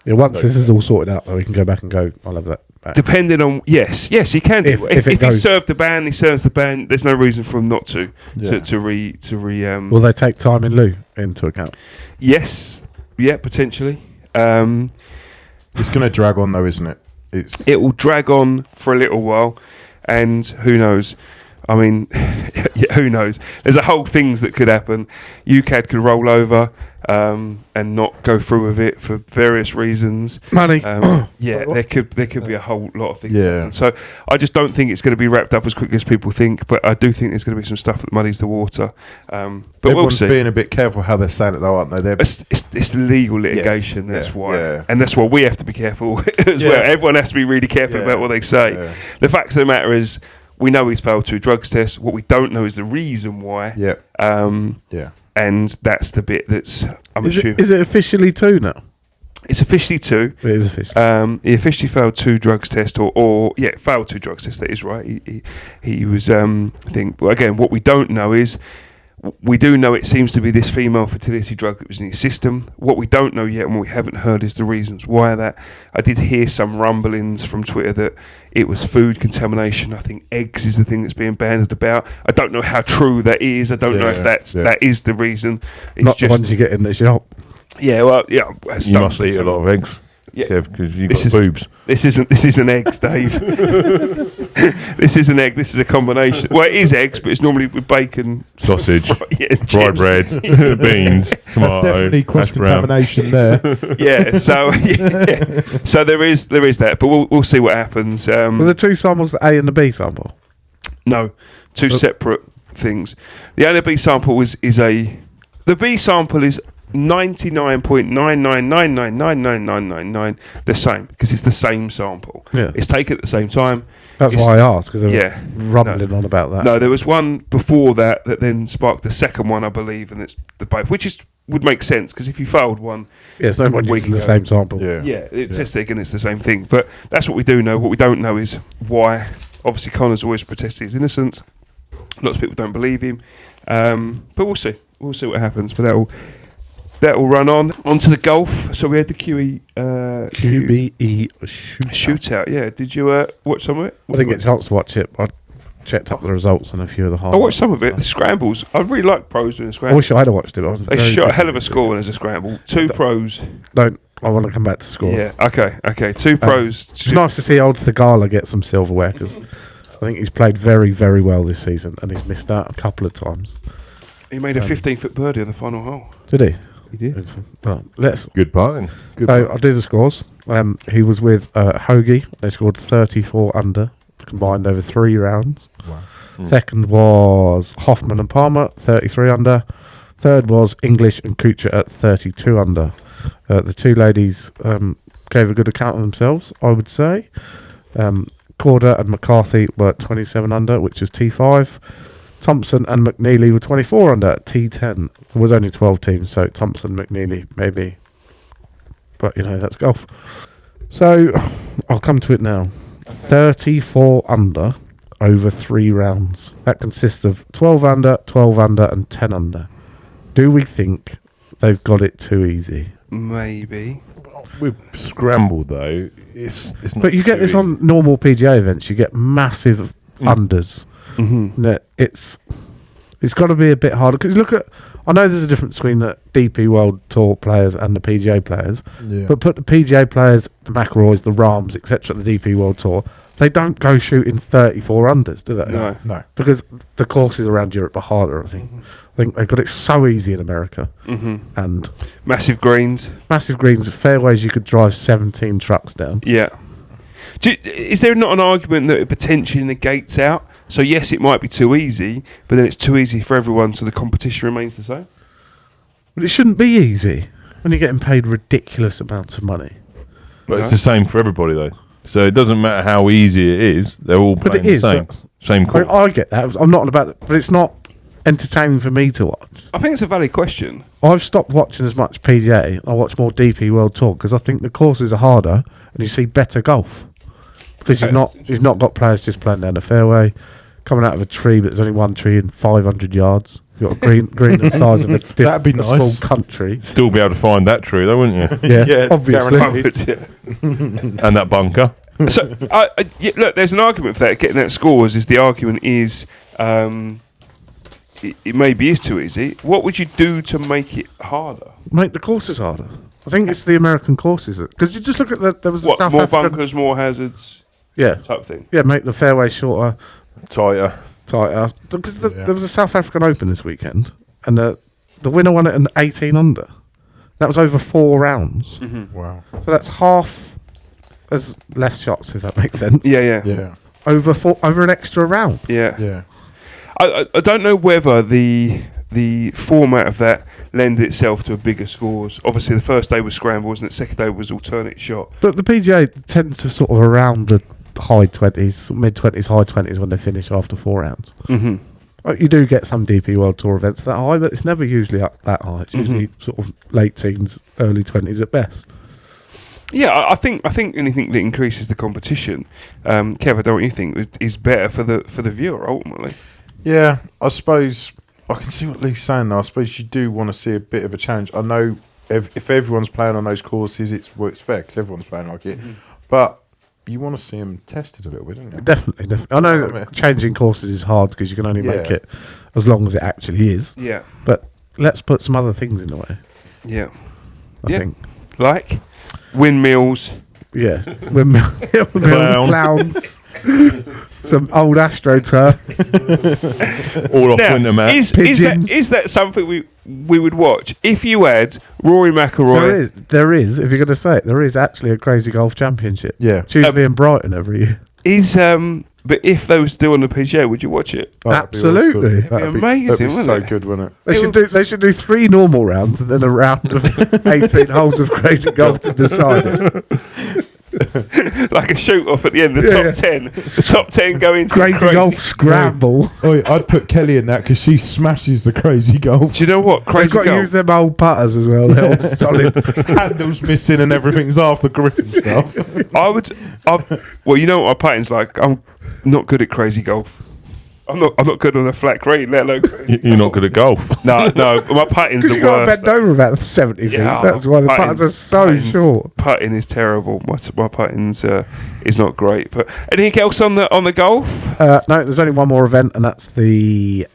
Yeah, once this is all sorted out, though, he can go back and go, I'll have that back. Depending on yes, he can. If he served the ban, he serves the ban. There's no reason for him not to. Yeah. To re. Will they take time in lieu into account? Yes, yeah, potentially. It's going to drag on though, isn't it? It will drag on for a little while, and who knows? I mean, who knows? There's a whole things that could happen. UCAD could roll over and not go through with it for various reasons. Money. There could be a whole lot of things. Yeah. Happen. So I just don't think it's going to be wrapped up as quickly as people think. But I do think there's going to be some stuff that muddies the water. But everyone's we'll see. being a bit careful how they're saying it, though, aren't they? It's legal litigation. Yes, that's why, yeah. and that's why we have to be careful as well. Everyone has to be really careful about what they say. Yeah. The fact of the matter is, we know he's failed 2 drugs tests. What we don't know is the reason why. Yeah. And that's the bit that's Is it officially 2 now? It's officially 2. It is officially. He officially failed 2 drugs tests, failed 2 drugs tests. That is right. He was. I think. Well, again, what we don't know is. We do know it seems to be this female fertility drug that was in his system. What we don't know yet and what we haven't heard is the reasons why that. I did hear some rumblings from Twitter that it was food contamination. I think eggs is the thing that's being bandied about. I don't know how true that is. I don't know if that is the reason. It's not just the ones you get in the shop. Yeah, well, yeah. You must eat a lot of eggs. Yeah, because you've got boobs. This isn't eggs, Dave. This isn't egg. This is a combination. Well, it is eggs, but it's normally with bacon, sausage, chips. fried bread, beans, tomato. Definitely cross contamination there. So there is that, but we'll see what happens. Were the 2 samples the A and the B sample? No, 2 separate things. The A and the B sample the B sample is 99.999999999 the same, because it's the same sample. Yeah. It's taken at the same time. That's why I asked, because they were rumbling on about that. No, there was one before that then sparked the second one, I believe, and it's the both, which would make sense, because if you failed one, it's no one using the same sample. It's just again, it's the same thing. But that's what we do know. What we don't know is why. Obviously, Conor's always protested his innocence. Lots of people don't believe him, but we'll see. We'll see what happens. But that'll run on onto the golf. So we had the QBE shootout. shootout. Yeah, did you watch some of it? I didn't get a chance to watch it. I checked up the results on a few of the I highlights. watched some of it. The scrambles. I really like pros doing I scrambles. wish I'd have watched it. I was They very shot a busy. hell of a score when there's a scramble. 2 pros. I want to come back to scores. Yeah. Okay. 2 pros. It's nice to see old Thagala get some silverware because I think he's played very, very well this season and he's missed out a couple of times. He made a 15-foot birdie on the final hole. Did he? He did. Well, let's. Good putting. Good. So I'll do the scores. He was with Hoagie. They scored 34 under combined over 3 rounds. Wow. Second was Hoffman and Palmer, 33 under. Third was English and Kuchar at 32 under. The 2 ladies gave a good account of themselves, I would say. Corder and McCarthy were 27 under, which is T5. Thompson and McNeely were 24 under at T10. There was only 12 teams, so Thompson, McNeely, maybe. But, that's golf. So, I'll come to it now. 34 under over 3 rounds. That consists of 12 under, 12 under, and 10 under. Do we think they've got it too easy? Maybe. With scramble though, it's not. But you get too this easy. on normal PGA events. You get massive unders. Mm-hmm. It's got to be a bit harder because I know there's a difference between the DP World Tour players and the PGA players, Yeah. but put the PGA players, the McIlroys, the Rahms, etc., the DP World Tour, they don't go shooting 34 unders, do they? No. No. Because the courses around Europe are harder. I think they've got it so easy in America, and Massive greens. massive greens, fairways you could drive 17 trucks down. Yeah. Is there not an argument that it potentially negates out? So yes, it might be too easy, but then it's too easy for everyone, so the competition remains the same. But it shouldn't be easy when you're getting paid ridiculous amounts of money. But it's the same for everybody though. So it doesn't matter how easy it is. They're all But playing it is, the same. but- Same course. I get that. I'm not on about it, but it's not entertaining for me to watch. I think it's a valid question. I've stopped watching as much PGA. I watch more DP World Tour because I think the courses are harder and you see better golf because you've not got players just playing down the fairway, coming out of a tree, but there's only one tree in 500 yards. You've got a green the size of That'd be small nice. country. Still be able to find that tree though, wouldn't you? Yeah, Yeah, obviously. And that bunker. So look, there's an argument for that. Getting that scores is the argument is it maybe is too easy. What would you do to make it harder? Make the courses harder. I think it's the American courses because you just look at there was a What, South more African, bunkers, more hazards yeah, type thing? yeah, make the fairway shorter. Tighter. Because there was a South African Open this weekend, and the winner won it an 18 under. That was over 4 rounds, Wow. so that's half as less shots, if that makes sense. Yeah. Yeah. Over an extra round. Yeah. Yeah. I don't know whether the format of that lended itself to a bigger scores. Obviously, the first day was scramble, wasn't it? Second day was alternate shot. But the PGA tends to sort of around the high 20s, mid 20s, high 20s when they finish after 4 rounds. Mm-hmm. You do get some DP World Tour events that high, but it's never usually up that high. It's usually sort of late teens, early 20s at best. Yeah, I think anything that increases the competition, Kev, I don't know what you think, is better for the viewer ultimately. Yeah, I suppose I can see what Lee's saying though. I suppose you do want to see a bit of a challenge. I know if everyone's playing on those courses, it's fair because everyone's playing like it. But you want to see them tested a little bit, don't you? Definitely. I know that changing courses is hard because you can only make Yeah. it as long as it actually is. Yeah. But let's put some other things in the way, Yeah. I think. Like windmills. Yeah. Windmills, clowns, some old AstroTurf. All off Now, winter mat. Pigeons. is that something we would watch if you had Rory McIlroy? There is, if you're going to say it, there is actually a crazy golf championship. Yeah. It's usually in Brighton every year. But if they were still on the PGA, would you watch it? Oh, that'd be Absolutely. awesome. That'd be amazing, That'd be wouldn't so it? good, wouldn't it? They should do 3 normal rounds and then a round of 18 holes of crazy golf to decide it. Like a shoot off at the end, the Yeah, top 10. The top 10 go into Crazy golf scramble. Oh, I'd put Kelly in that because she smashes the crazy golf. Do you know what? They've Crazy got to golf. use them old putters as well. They're all solid. Handles missing and everything's half the grip and stuff. Well, you know what my pattern's like. I'm not good at crazy golf. I'm not good on a flat green, let alone. You're not good at golf. No, my putting's the Because you got to worst. bend over about 70 feet. Yeah, That's why the putters are so short. Putting is terrible. My putting's is not great. But anything else on the golf? No, there's only one more event, and that's the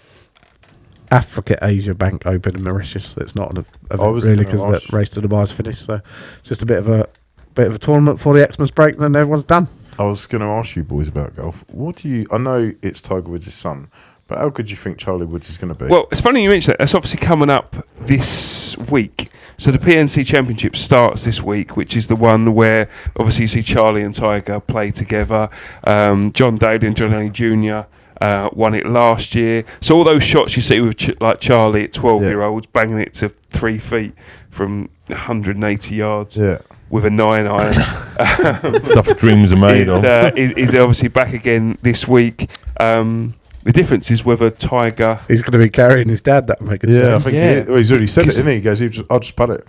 Africa Asia Bank Open in Mauritius. It's not an event really because the race to Dubai is finished. So it's just a bit of a tournament for the Xmas break, and then everyone's done. I was going to ask you boys about golf. I know it's Tiger Woods' son, but how good do you think Charlie Woods is going to be? Well, it's funny you mention that. That's obviously coming up this week. So the PNC Championship starts this week, which is the one where obviously you see Charlie and Tiger play together. John Daly and John Daly Jr. Won it last year. So all those shots you see with like Charlie at 12-year-olds banging it to 3 feet from 180 yards. Yeah. With a 9-iron. Stuff dreams are made of. Is obviously back again this week. The difference is whether Tiger... He's going to be carrying his dad, that'll make it. Yeah, I think he's already said it, didn't he? He goes, I'll just putt it.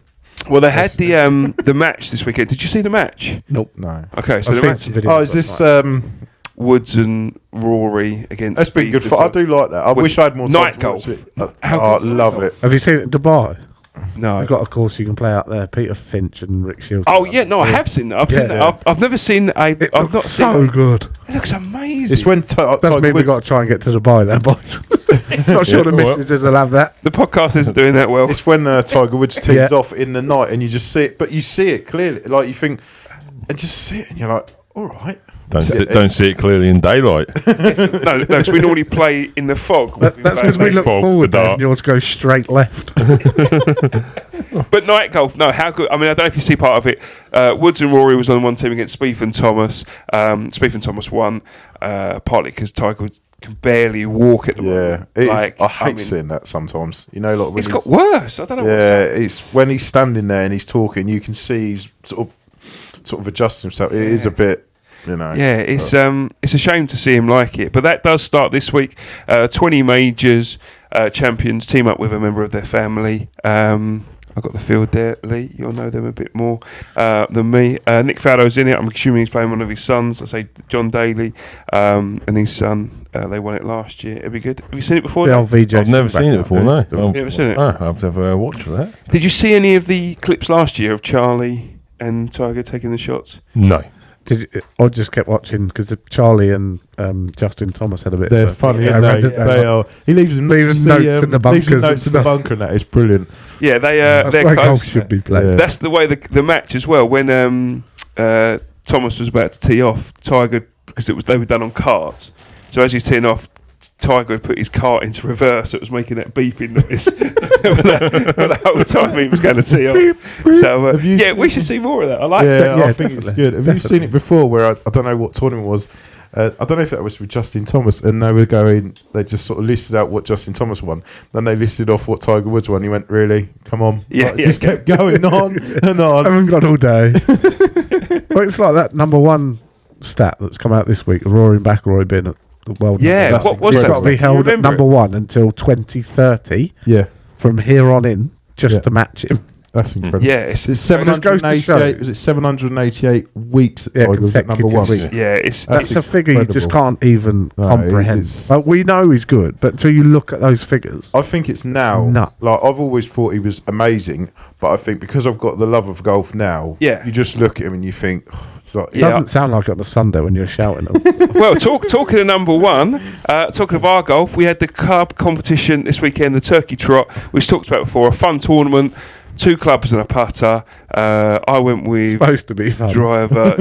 Well, they had the match this weekend. Did you see the match? Nope. No. Okay, so I've the match... seen some videos Is this... Woods and Rory against... That's been good fun. I do like that. I wish I had more time Night to golf. watch it. How I love it. Have you seen it in Dubai? No. They've got a course you can play out there. Peter Finch and Rick Shields. Oh, yeah, no, I have seen that. I've seen that. I've never seen... I've not looks seen so good. It looks amazing. It's when Doesn't mean we've got to try and get to Dubai there, boys. Not sure the missus will have that. The podcast isn't doing that well. It's when Tiger Woods tees off in the night and you just see it, but you see it clearly. Like you think, and just see it and you're like, all right. Don't see it clearly in daylight. No, because we normally play in the fog. That's because we look Fog, forward the there dark. and yours goes straight left. But night golf, no, how good. I mean, I don't know if you see part of it. Woods and Rory was on one team against Spieth and Thomas. Spieth and Thomas won, partly because Tiger Woods can barely walk at the moment. I hate seeing that sometimes. You know, like when it's got worse. I don't know. It's when he's standing there and he's talking. You can see he's sort of adjusting himself. It is a bit, you know. Yeah, it's a shame to see him like it. But that does start this week. 20 majors champions team up with a member of their family. I've got the field there, Lee. You'll know them a bit more than me. Nick Faldo's in it. I'm assuming he's playing one of his sons. I say John Daly and his son. They won it last year. It'd be good. Have you seen it before? The old VJ. I've never seen it before, no. You never seen it? I've never watched that. Did you see any of the clips last year of Charlie and Tiger taking the shots? No. I just kept watching because Charlie and Justin Thomas had a bit. They're funny, aren't they? They are. He leaves notes in the bunker, and that is brilliant. Yeah, That's they're where close. golf should be played. Yeah. That's the way the match as well. When Thomas was about to tee off, Tiger, because they were done on carts. So as he's teeing off, Tiger had put his cart into reverse. So it was making that beeping noise for the whole time he was going to tee off. So we should see more of that. I like that. Yeah, I think it's good. Have you seen it before? Where I don't know what tournament it was. I don't know if that was with Justin Thomas, and they were going. They just sort of listed out what Justin Thomas won. Then they listed off what Tiger Woods won. He went, "Really? Come on!" Just kept going on and on. I haven't got all day. Well, it's like that number one stat that's come out this week. Rory McIlroy being at the world. Yeah, number. what was He's that? got to be held at number one until 2030. Yeah, from here on in, just to match him. That's incredible. Yeah, it's 788. Was it 788 weeks that Tiger was at number one? Yeah, that's a figure you just can't even comprehend. Like, we know he's good, but until you look at those figures, I think it's now. Like I've always thought he was amazing, but I think because I've got the love of golf now, you just look at him and you think. It doesn't sound like it on a Sunday when you're shouting them. Well, talking of number one, talking of our golf, we had the club competition this weekend, the Turkey Trot, which talked about before, a fun tournament, 2 clubs and a putter. I went with supposed to be fun. Driver.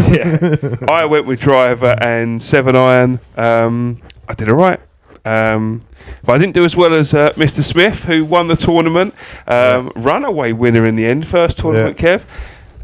I went with driver and 7-iron. I did all right. But I didn't do as well as Mr. Smith, who won the tournament. Runaway winner in the end, first tournament, Kev.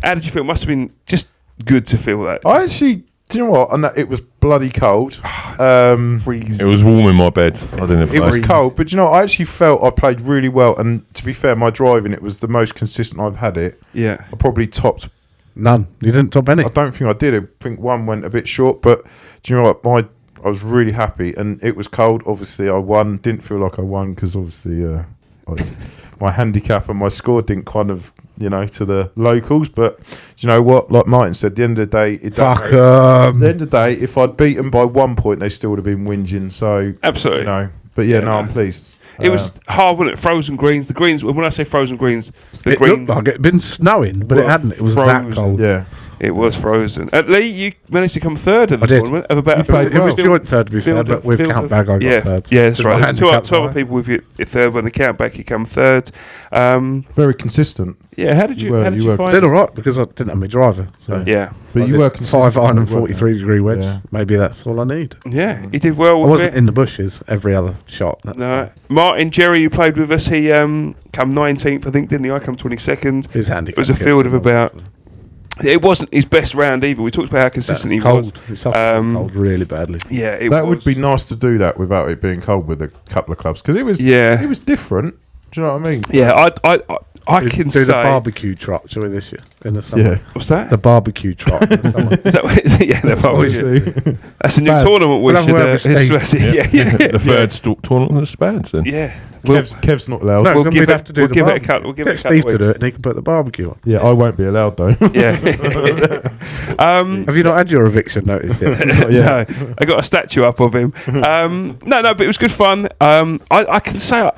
How did you feel? It must have been just good to feel that. I actually, do you know what? And it was bloody cold. Freezing. It was warm in my bed. I didn't. It was cold, but you know, I actually felt I played really well. And to be fair, my driving, it was the most consistent I've had it. Yeah, I probably topped none. You didn't top any. I don't think I did. I think one went a bit short, but do you know what? I was really happy, and it was cold. Obviously, I won. Didn't feel like I won because obviously my handicap and my score didn't kind of to the locals. But do you know what? Like Martin said, at the end of the day, Fuck at the end of the day, if I'd beat them by 1 point, they still would have been whinging. So absolutely, But yeah, I'm pleased. It was hard, wasn't it? Frozen greens. The greens. When I say frozen greens, It looked like it had been snowing, but it hadn't. It was frozen. that cold. Yeah. It was frozen. Lee, you managed to come third of the tournament. Of about It was joint third, to be fair, but with count bag, I got third. Yeah, that's right. Two handicap other people with your third one. The count back, you come third. Very consistent. Yeah, how did you were find did all right because I didn't have my driver. So yeah, but you were consistent. 5 iron and 43 degree wedge. Yeah. Maybe that's all I need. yeah, he did well I with wasn't it. in the bushes every other shot. No, Martin Jerry, who played with us, he come 19th, I think, didn't he? I come 22nd. His handicap. It was a field of about. It wasn't his best round either. We talked about how consistent he was. It suffered cold really badly. Yeah, That would be nice to do that without it being cold with a couple of clubs, because it was different. Do you know what I mean? Yeah, I can do say the barbecue trot, shall we, this year in the summer? Yeah. What's that? The barbecue trot in the summer. Is that what it is? Yeah, the barbecue. That's a new SPADS. tournament. We'll have a word with Steve. Yeah. The third tournament of the SPADS then. Yeah. Kev's not allowed. No, We'll give we'd it- have to do we'll the give it a barbecue. couple- we'll give it Get a couple Steve to weeks. do it, and he can put the barbecue on. Yeah, I won't be allowed though. Yeah. Have you not had your eviction notice yet? No, I got a statue up of him. No, but it was good fun. I can say,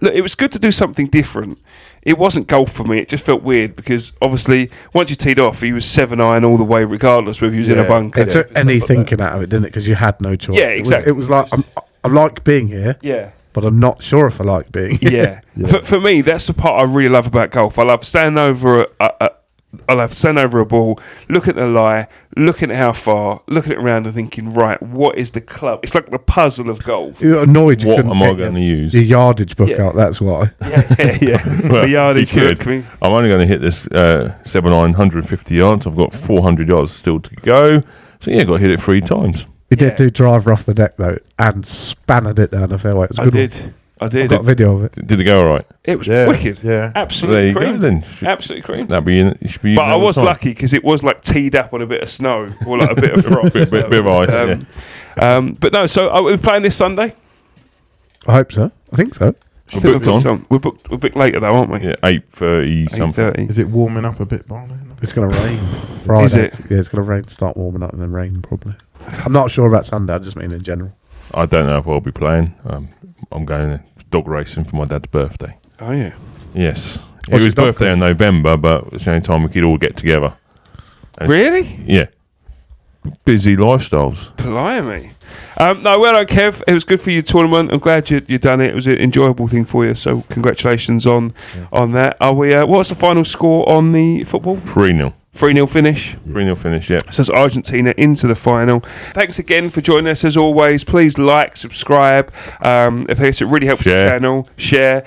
look, it was good to do something different. It wasn't golf for me. It just felt weird because obviously once you teed off, he was 7-iron all the way, regardless whether he was in a bunker. It took any thinking out of it, didn't it? Because you had no choice. Yeah, exactly. It was like, I like being here, Yeah. but I'm not sure if I like being here. Yeah. For me, that's the part I really love about golf. I love standing over a ball, looking at the lie, looking at how far, looking at it around and thinking, right, what is the club? It's like the puzzle of golf. You got annoyed you What couldn't am I get going to use? your yardage book Yeah. out, that's why. Yeah. Well, The yardage you could. book, I mean. I'm only going to hit this 7-iron 150 yards. I've got 400 yards still to go. So yeah, got to hit it 3 times. He Yeah. did do driver off the deck, though, and spanned it down the fairway. It was a I good did. one. I I've did. got a video of it. Did it go all right? It was Yeah, wicked. yeah. There Absolutely you cream. go then. Absolutely cream. That'd be in. You should be But using I all the was time. lucky because it was like teed up on a bit of snow or like a bit of frost. Bit of ice, But no, so are we playing this Sunday? I hope so. I think so. I think we're booked on. We're booked later though, aren't we? Yeah, 8:30 something. 8:30. Is it warming up a bit by then? It's going to rain Friday. Is it? Yeah, it's going to rain, start warming up and then rain probably. I'm not sure about Sunday, I just mean in general. I don't know if I'll be playing. I'm going dog racing for my dad's birthday. Oh yeah. Yes. It What's was your dog birthday in November, but it's the only time we could all get together. Really? Yeah. Busy lifestyles. Blimey. No, well done, Kev. It was good for your tournament. I'm glad you done it. It was an enjoyable thing for you. So congratulations on that. Are we? What's the final score on the football? 3-0. 3-0 finish. 3-0 finish, yeah. So it's Argentina into the final. Thanks again for joining us as always. Please like, subscribe. If it really helps the Share. channel, share,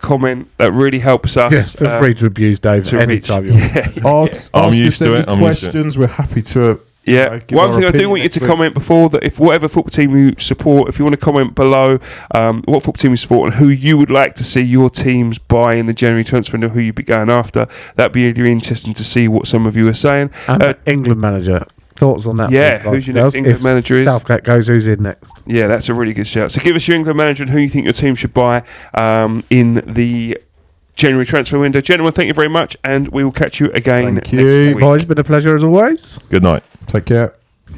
comment. That really helps us. Yeah, feel free to abuse Dave to anytime reach- you want. Ask I'm us used to any it, I'm used to it. questions. We're happy to. Yeah. give One our thing I do opinion want you next to week. comment before that, if whatever football team you support, if you want to comment below what football team you support and who you would like to see your teams buy in the January transfer window, who you'd be going after, that'd be really interesting to see what some of you are saying. And England manager, thoughts on that? Yeah, please, guys? who's your next England If manager is? Southgate goes, who's in next? Yeah, that's a really good shout. So give us your England manager and who you think your team should buy in the January transfer window. Gentlemen, thank you very much, and we will catch you again Thank next you. week. Boys, been a pleasure as always. Good night. Take care.